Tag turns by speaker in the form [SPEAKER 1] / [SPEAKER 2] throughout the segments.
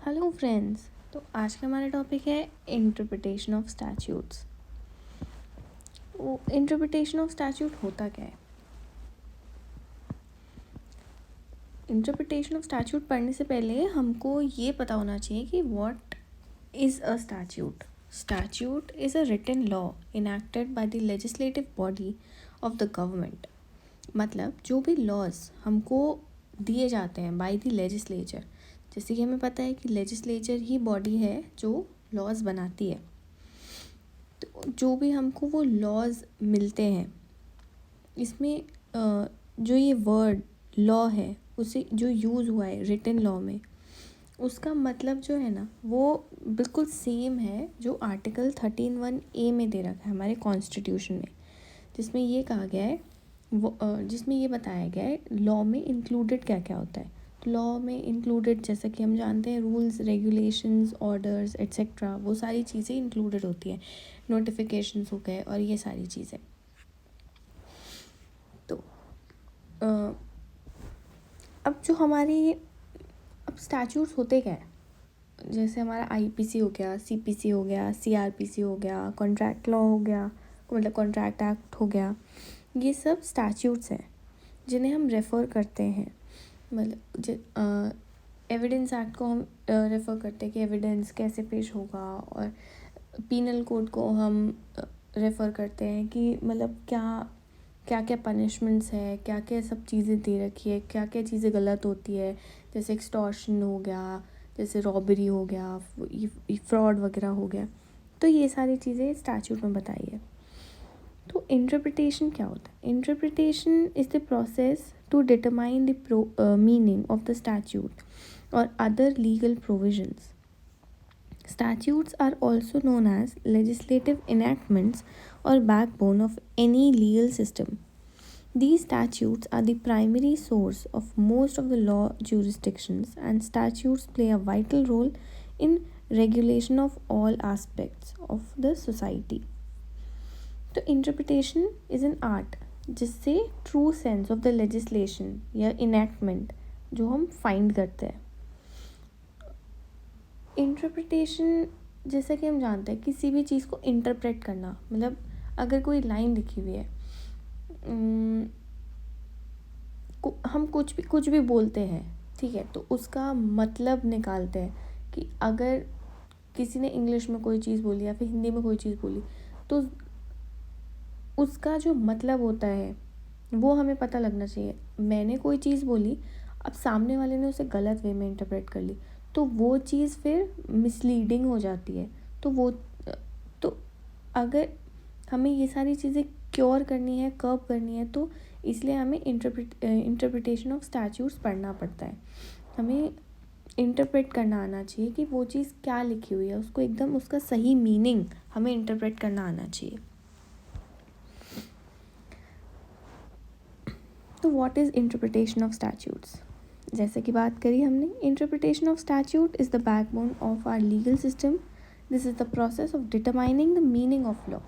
[SPEAKER 1] Hello friends. तो आज का हमारा टॉपिक है इंटरप्रिटेशन ऑफ स्टैट्यूट्स। वो इंटरप्रिटेशन ऑफ स्टैट्यूट होता क्या है? इंटरप्रिटेशन ऑफ स्टैट्यूट पढ़ने से पहले हमको ये पता होना चाहिए कि what is a statute. Statute is a written law enacted by the legislative body of the government. मतलब जो भी लॉज हमको दिए जाते हैं बाय द लेजिस्लेचर, जैसे कि हमें पता है कि लेजिस्लेचर ही बॉडी है जो लॉज बनाती है। तो जो भी हमको वो लॉज मिलते हैं, इसमें जो ये वर्ड लॉ है उसे जो यूज़ हुआ है रिटन लॉ में, उसका मतलब जो है ना वो बिल्कुल सेम है जो आर्टिकल 13(1)(a) में दे रखा है हमारे कॉन्स्टिट्यूशन में, जिसमें ये कहा गया है जिसमें ये बताया गया है लॉ में इंक्लूडेड क्या क्या होता है। तो लॉ में इंक्लूडेड जैसा कि हम जानते हैं रूल्स, रेगुलेशंस, ऑर्डर्स एट्सेट्रा, वो सारी चीज़ें इंक्लूडेड होती हैं। नोटिफिकेशंस हो गए और ये सारी चीज़ें। तो अब जो हमारी स्टैट्यूट्स होते क्या है, जैसे हमारा आईपीसी हो गया, सीपीसी हो गया, सीआरपीसी हो गया, कॉन्ट्रैक्ट लॉ हो गया, मतलब कॉन्ट्रैक्ट एक्ट हो गया, ये सब स्टैट्यूट्स हैं जिन्हें हम रेफ़र करते हैं। मतलब एविडेंस एक्ट को हम रेफ़र करते हैं कि एविडेंस कैसे पेश होगा, और पीनल कोड को हम रेफ़र करते हैं कि मतलब क्या क्या पनिशमेंट्स है, क्या क्या सब चीज़ें दे रखी है, क्या क्या चीज़ें गलत होती है, जैसे एक्सटॉर्शन हो गया, जैसे रॉबरी हो गया, फ्रॉड वगैरह हो गया। तो ये सारी चीज़ें स्टैट्यूट में बताई है। तो इंटरप्रिटेशन क्या होता है? Interpretation is the process to determine the meaning of the statute और other legal provisions. Statutes are also known as legislative enactments or backbone of any legal system. These statutes are the primary source of most of the law jurisdictions, and statutes play a vital role in regulation of all aspects of the society. तो interpretation is an art जिससे true sense of the legislation या enactment जो हम find करते हैं। Interpretation, जैसा कि हम जानते हैं, किसी भी चीज़ को इंटरप्रेट करना, मतलब अगर कोई लाइन लिखी हुई है, हम कुछ भी बोलते हैं, ठीक है, तो उसका मतलब निकालते हैं कि अगर किसी ने इंग्लिश में कोई चीज़ बोली या फिर हिंदी में कोई चीज़ बोली, तो उसका जो मतलब होता है वो हमें पता लगना चाहिए। मैंने कोई चीज़ बोली, अब सामने वाले ने उसे गलत वे में इंटरप्रेट कर ली, तो वो चीज़ फिर मिसलीडिंग हो जाती है। तो अगर हमें ये सारी चीज़ें क्योर करनी है, कब करनी है, तो इसलिए हमें इंटरप्रिटेशन ऑफ स्टैट्यूट्स पढ़ना पड़ता है। हमें इंटरप्रेट करना आना चाहिए कि वो चीज़ क्या लिखी हुई है, उसको एकदम उसका सही मीनिंग हमें इंटरप्रेट करना आना चाहिए। तो what is interpretation of statutes? जैसे कि बात करी हमने, interpretation of statute is the backbone of our legal system. This is the process of determining the meaning of law,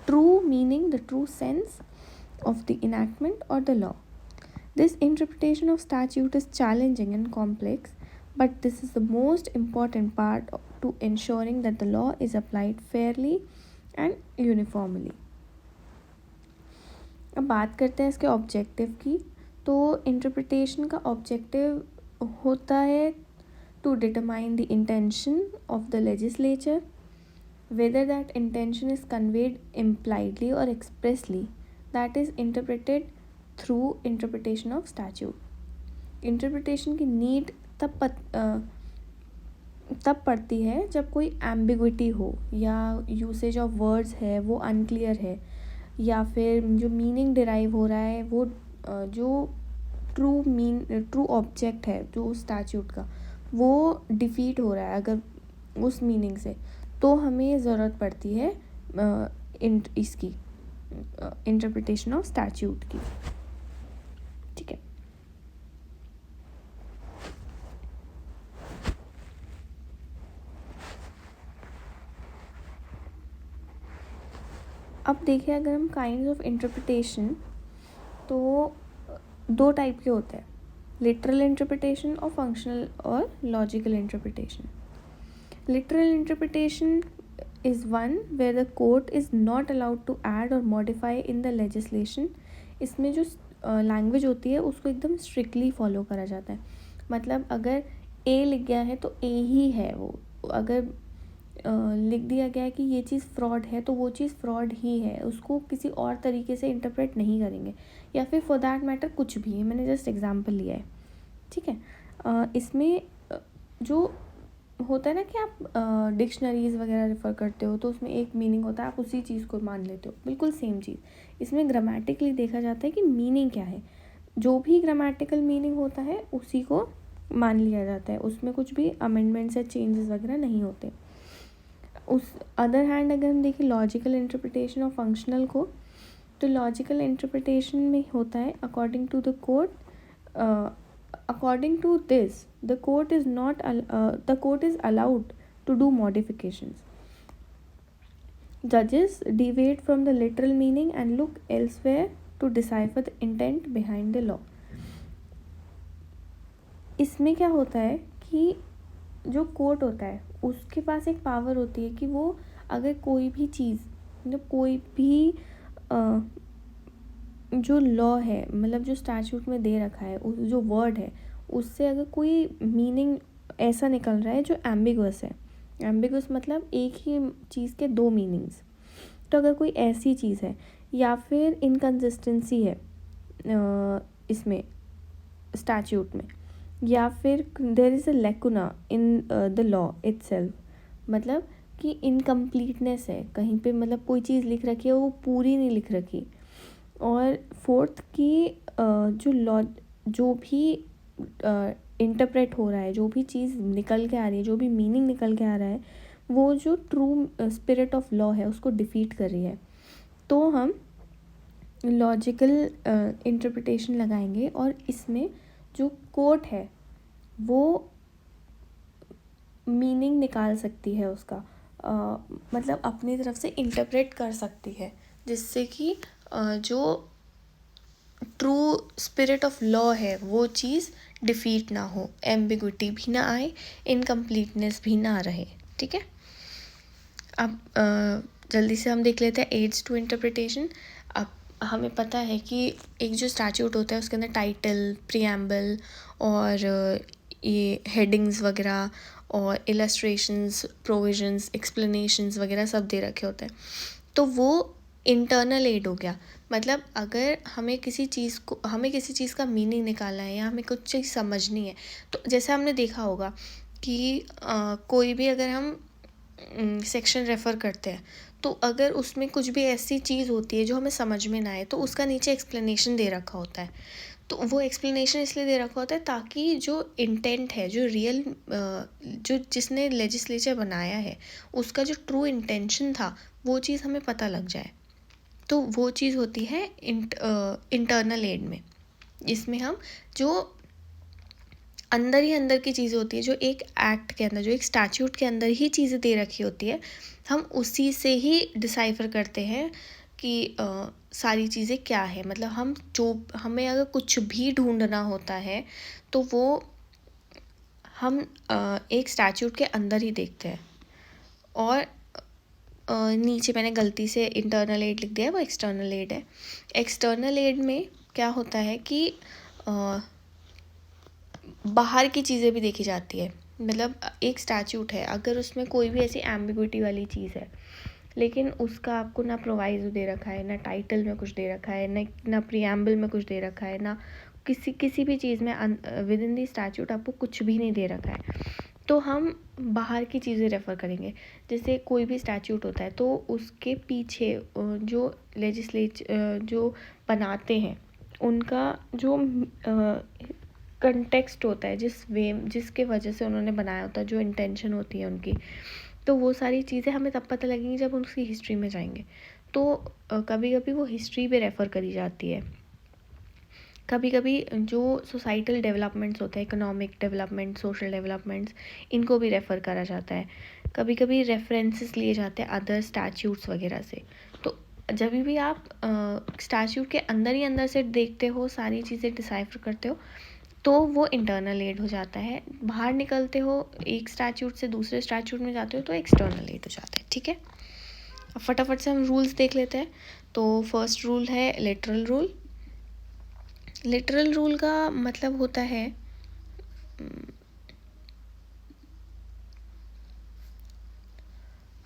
[SPEAKER 1] true meaning, the true sense of the enactment or the law. This interpretation of statute is challenging and complex, but this is the most important part to ensuring that the law is applied fairly and uniformly. अब बात करते हैं इसके objective की। तो interpretation का objective होता है to determine the intention of the legislature, whether that intention is conveyed impliedly or expressly, that is interpreted through interpretation of statute. Interpretation की नीड तब पड़ती है जब कोई एम्बिग्विटी हो, या यूसेज ऑफ वर्ड्स है वो अनक्लियर है, या फिर जो मीनिंग डिराइव हो रहा है वो जो ट्रू ऑब्जेक्ट है जो स्टैट्यूट का, वो डिफीट हो रहा है अगर उस मीनिंग से, तो हमें ज़रूरत पड़ती है इसकी इंटरप्रिटेशन ऑफ स्टैट्यूट की। ठीक है, अब देखिए अगर हम काइंड्स ऑफ इंटरप्रिटेशन, तो दो टाइप के होते हैं, लिटरल इंटरप्रिटेशन और फंक्शनल और logical interpretation. Literal interpretation is one where the court is not allowed to add or modify in the legislation. इसमें जो लैंग्वेज होती है उसको एकदम स्ट्रिक्टली फॉलो करा जाता है. मतलब अगर ए लिख गया है तो ए ही है वो. अगर लिख दिया गया है कि ये चीज़ फ्रॉड है तो वो चीज़ फ्रॉड ही है, उसको किसी और तरीके से इंटरप्रेट नहीं करेंगे. या फिर फॉर दैट मैटर कुछ भी है, मैंने जस्ट एग्जांपल लिया है. ठीक है. इसमें जो होता है ना कि आप डिक्शनरीज़ वगैरह रेफ़र करते हो तो उसमें एक मीनिंग होता है, आप उसी चीज़ को मान लेते हो. बिल्कुल सेम चीज़ इसमें ग्रामेटिकली देखा जाता है कि मीनिंग क्या है. जो भी ग्रामेटिकल मीनिंग होता है उसी को मान लिया जाता है, उसमें कुछ भी अमेंडमेंट्स या चेंजेस वगैरह नहीं होते. उस अदर हैंड अगर हम देखें लॉजिकल इंटरप्रिटेशन और फंक्शनल को, तो लॉजिकल इंटरप्रिटेशन में होता है according to the code. According to this, the court is allowed to do modifications. Judges deviate from the literal meaning and look elsewhere to decipher the intent behind the law. इसमें क्या होता है कि जो court होता है उसके पास एक पावर होती है कि वो अगर कोई भी चीज़, मतलब कोई भी जो लॉ है, मतलब जो स्टैट्यूट में दे रखा है, उस जो वर्ड है उससे अगर कोई मीनिंग ऐसा निकल रहा है जो एम्बिगुअस है. एम्बिगुअस मतलब एक ही चीज़ के दो मीनिंग्स. तो अगर कोई ऐसी चीज़ है या फिर इनकन्सिस्टेंसी है इसमें स्टैट्यूट में, या फिर there is a lacuna in the law itself, मतलब कि इनकम्प्लीटनेस है कहीं पे, मतलब कोई चीज़ लिख रखी है वो पूरी नहीं लिख रखी. और फोर्थ की जो लॉ, जो भी इंटरप्रेट हो रहा है, जो भी चीज़ निकल के आ रही है, जो भी मीनिंग निकल के आ रहा है, वो जो ट्रू स्पिरिट ऑफ लॉ है उसको डिफीट कर रही है. तो हम लॉजिकल इंटरप्रिटेशन लगाएंगे और इसमें जो कोर्ट है वो मीनिंग निकाल सकती है उसका, मतलब अपनी तरफ से इंटरप्रेट कर सकती है, जिससे कि जो ट्रू स्पिरिट ऑफ लॉ है वो चीज़ डिफीट ना हो, एम्बिग्विटी भी ना आए, इनकम्प्लीटनेस भी ना रहे. ठीक है. अब जल्दी से हम देख लेते हैं एड्स टू इंटरप्रिटेशन. अब हमें पता है कि एक जो स्टैट्यूट होता है उसके अंदर टाइटल, प्रीएम्बल और ये हेडिंग्स वगैरह और इलस्ट्रेशंस, प्रोविजंस, एक्सप्लेनेशंस वगैरह सब दे रखे होते हैं. तो वो इंटरनल एड हो गया. मतलब अगर हमें किसी चीज़ का मीनिंग निकालना है या हमें कुछ चीज़ समझनी है, तो जैसे हमने देखा होगा कि कोई भी अगर हम सेक्शन रेफ़र करते हैं तो अगर उसमें कुछ भी ऐसी चीज़ होती है जो हमें समझ में ना आए तो उसका नीचे एक्सप्लेनेशन दे रखा होता है. तो वो एक्सप्लेनेशन इसलिए दे रखा होता है ताकि जो इंटेंट है, जो रियल जो जिसने लेजिस्लेचर बनाया है उसका जो ट्रू इंटेंशन था वो चीज़ हमें पता लग जाए. तो वो चीज़ होती है इंटरनल एड में. इसमें हम जो अंदर ही अंदर की चीज़ होती है, जो एक एक्ट के अंदर, जो एक स्टैट्यूट के अंदर ही चीज़ें दे रखी होती है, हम उसी से ही डिसाइफर करते हैं कि सारी चीज़ें क्या है. मतलब हमें अगर कुछ भी ढूंढना होता है तो वो हम एक स्टैट्यूट के अंदर ही देखते हैं. और नीचे मैंने गलती से इंटरनल एड लिख दिया है, वो एक्सटर्नल एड है. एक्सटर्नल एड में क्या होता है कि बाहर की चीज़ें भी देखी जाती है. मतलब एक स्टैट्यूट है, अगर उसमें कोई भी ऐसी एम्बिग्विटी वाली चीज़ है लेकिन उसका आपको ना प्रोवाइजो दे रखा है, ना टाइटल में कुछ दे रखा है, ना प्रीएम्बल में कुछ दे रखा है, ना किसी भी चीज़ में विद इन दी स्टैट्यूट आपको कुछ भी नहीं दे रखा है, तो हम बाहर की चीज़ें रेफ़र करेंगे. जैसे कोई भी स्टैट्यूट होता है तो उसके पीछे जो जो बनाते हैं उनका जो कंटेक्स्ट होता है, जिसके वजह से उन्होंने बनाया होता है, जो इंटेंशन होती है उनकी, तो वो सारी चीज़ें हमें तब पता लगेंगी जब हम उसकी हिस्ट्री में जाएंगे. तो कभी कभी वो हिस्ट्री पे रेफ़र करी जाती है. कभी कभी जो सोसाइटल डेवलपमेंट्स होते हैं, इकोनॉमिक डेवलपमेंट, सोशल डेवलपमेंट्स, इनको भी रेफ़र करा जाता है. कभी कभी रेफरेंसेस लिए जाते हैं अदर स्टैट्यूट्स वगैरह से. तो जब भी आप स्टैट्यूट के अंदर ही अंदर से देखते हो, सारी चीज़ें डिसाइफर करते हो, तो वो इंटरनल एड हो जाता है। बाहर निकलते हो एक स्टैच्यूट से दूसरे स्टैच्यूट में जाते हो तो एक्सटर्नल एड हो जाता है। ठीक है, अब फटाफट से हम रूल्स देख लेते हैं। तो फर्स्ट रूल है लिटरल रूल। लिटरल रूल का मतलब होता है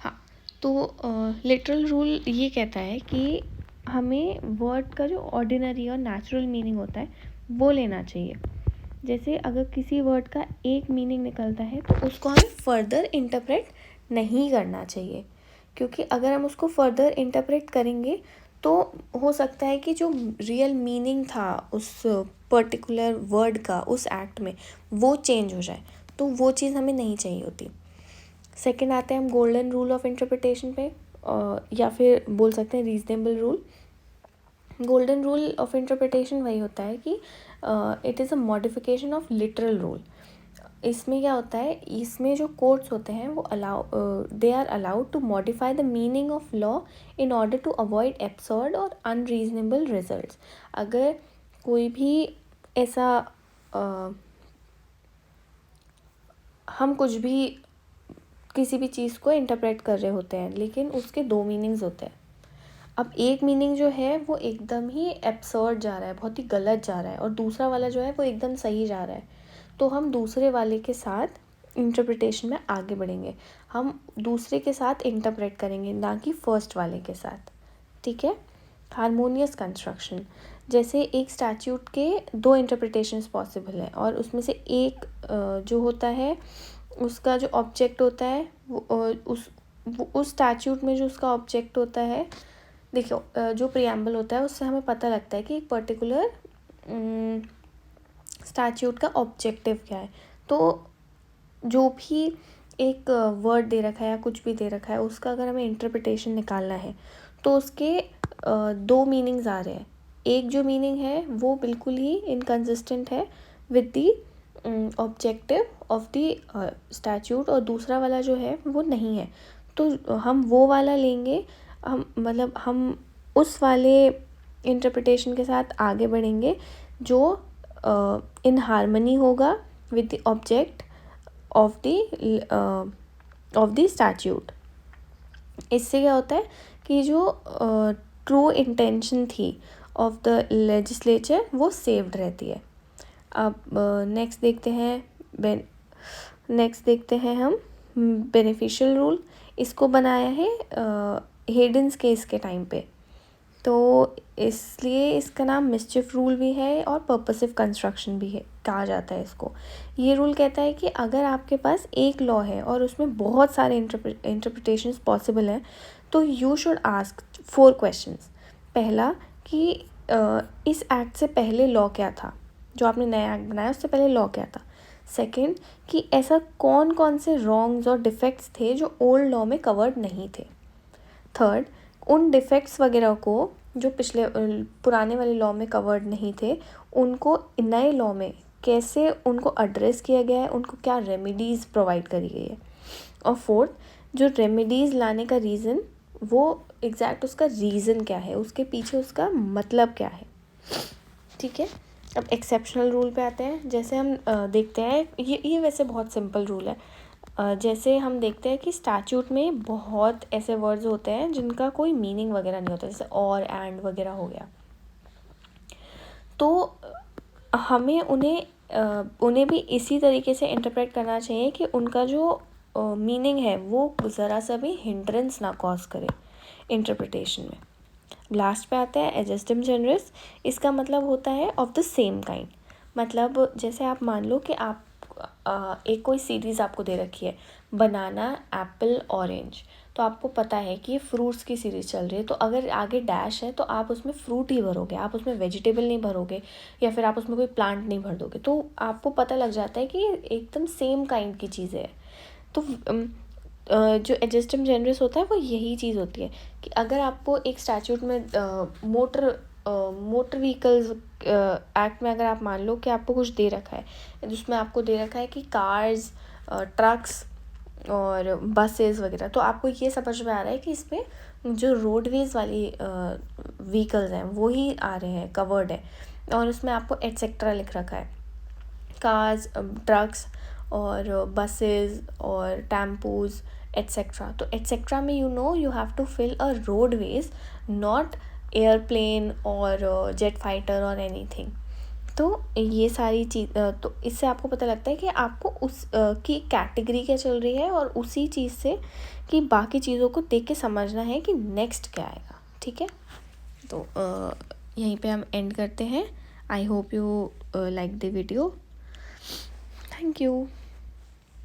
[SPEAKER 1] हाँ, तो लिटरल रूल ये कहता है कि हमें वर्ड का जो ऑर्डिनरी और नेचुरल मीनिंग होता है वो लेना चाहिए। जैसे अगर किसी वर्ड का एक मीनिंग निकलता है तो उसको हमें फर्दर इंटरप्रेट नहीं करना चाहिए, क्योंकि अगर हम उसको फर्दर इंटरप्रेट करेंगे तो हो सकता है कि जो रियल मीनिंग था उस पर्टिकुलर वर्ड का उस एक्ट में वो चेंज हो जाए, तो वो चीज़ हमें नहीं चाहिए होती। सेकंड आते हैं हम गोल्डन रूल ऑफ इंटरप्रिटेशन पे, या फिर बोल सकते हैं reasonable rule. Golden rule of interpretation वही होता है कि it is a modification of literal rule. इसमें क्या होता है, इसमें जो कोर्ट्स होते हैं वो they are allowed to modify the meaning of law in order to avoid absurd और अनरीजनेबल रिजल्ट्स। अगर कोई भी ऐसा हम कुछ भी किसी भी चीज़ को इंटरप्रेट कर रहे होते हैं लेकिन उसके दो मीनिंग्स होते हैं। अब एक मीनिंग जो है वो एकदम ही एब्सर्ड जा रहा है, बहुत ही गलत जा रहा है, और दूसरा वाला जो है वो एकदम सही जा रहा है, तो हम दूसरे वाले के साथ इंटरप्रिटेशन में आगे बढ़ेंगे। हम दूसरे के साथ इंटरप्रेट करेंगे, ना कि फर्स्ट वाले के साथ। ठीक है, हारमोनियस कंस्ट्रक्शन। जैसे एक स्टैट्यूट के दो इंटरप्रिटेशंस पॉसिबल है और उसमें से एक जो होता है उसका जो ऑब्जेक्ट होता है उस स्टैट्यूट में जो उसका ऑब्जेक्ट होता है, देखो जो प्रियम्बल होता है उससे हमें पता लगता है कि एक पर्टिकुलर स्टैट्यूट का ऑब्जेक्टिव क्या है। तो जो भी एक वर्ड दे रखा है या कुछ भी दे रखा है उसका अगर हमें इंटरप्रिटेशन निकालना है तो उसके दो मीनिंग्स आ रहे हैं। एक जो मीनिंग है वो बिल्कुल ही इनकन्सिस्टेंट है with the objective of the statute, और दूसरा वाला जो है वो नहीं है, तो हम वो वाला लेंगे। हम उस वाले इंटरप्रिटेशन के साथ आगे बढ़ेंगे जो इन हार्मनी होगा with the object of the statute. इससे क्या होता है कि जो ट्रू इंटेंशन थी ऑफ द लेजिस्लेचर वो सेव्ड रहती है। अब नेक्स्ट देखते हैं हम बेनिफिशियल रूल। इसको बनाया है हेडन्स केस के टाइम पे, तो इसलिए इसका नाम मिस्चिफ रूल भी है और पर्पसिव कंस्ट्रक्शन भी है कहा जाता है इसको। ये रूल कहता है कि अगर आपके पास एक लॉ है और उसमें बहुत सारे इंटरप्रिटेशंस पॉसिबल हैं तो यू शुड आस्क 4 क्वेश्चंस। पहला कि इस एक्ट से पहले लॉ क्या था, जो आपने नया एक्ट बनाया उससे पहले लॉ क्या था। सेकंड कि ऐसा कौन कौन से रॉन्ग्स और डिफेक्ट्स थे जो ओल्ड लॉ में कवर्ड नहीं थे। थर्ड, उन डिफेक्ट्स वगैरह को जो पिछले पुराने वाले लॉ में कवर्ड नहीं थे उनको नए लॉ में कैसे उनको एड्रेस किया गया है, उनको क्या रेमेडीज़ प्रोवाइड करी गई है। और फोर्थ, जो रेमेडीज़ लाने का रीज़न वो एग्जैक्ट उसका रीज़न क्या है, उसके पीछे उसका मतलब क्या है। ठीक है, अब एक्सेप्शनल रूल पे आते हैं। जैसे हम देखते हैं ये वैसे बहुत सिंपल रूल है। जैसे हम देखते हैं कि स्टैट्यूट में बहुत ऐसे वर्ड्स होते हैं जिनका कोई मीनिंग वगैरह नहीं होता, जैसे और एंड वगैरह हो गया, तो हमें उन्हें भी इसी तरीके से इंटरप्रेट करना चाहिए कि उनका जो मीनिंग है वो ज़रा सा भी हिंड्रेंस ना कॉज करे इंटरप्रिटेशन में। लास्ट पे आता है एडजस्टिव जनरस। इसका मतलब होता है ऑफ द सेम काइंड। मतलब जैसे आप मान लो कि आप एक कोई सीरीज़ आपको दे रखी है, बनाना, एप्पल, ऑरेंज, तो आपको पता है कि ये फ्रूट्स की सीरीज़ चल रही है, तो अगर आगे डैश है तो आप उसमें फ्रूट ही भरोगे, आप उसमें वेजिटेबल नहीं भरोगे या फिर आप उसमें कोई प्लांट नहीं भर दोगे, तो आपको पता लग जाता है कि एकदम सेम काइंड की चीज़ें है। तो जो एडजस्टिव जनरस होता है वो यही चीज़ होती है कि अगर आपको एक स्टैट्यूट में मोटर व्हीकल्स एक्ट में अगर आप मान लो कि आपको कुछ दे रखा है जिसमें आपको दे रखा है कि कार्स, ट्रक्स और बसेस वगैरह, तो आपको ये समझ में आ रहा है कि इसमें जो रोडवेज़ वाली व्हीकल्स हैं वो ही आ रहे हैं, कवर्ड है, और उसमें आपको एटसेट्रा लिख रखा है। कार्स, ट्रक्स और बसेस और टेम्पोज एट्सेट्रा. तो एट्सेट्रा में you have to fill a roadways, not airplane और जेट फाइटर और एनीथिंग. तो ये सारी चीज़, तो इससे आपको पता लगता है कि आपको उस की कैटेगरी क्या चल रही है और उसी चीज़ से कि बाकी चीज़ों को देख के समझना है कि नेक्स्ट क्या आएगा. ठीक है, तो यहीं पे हम एंड करते हैं. I hope you like the video. Thank you.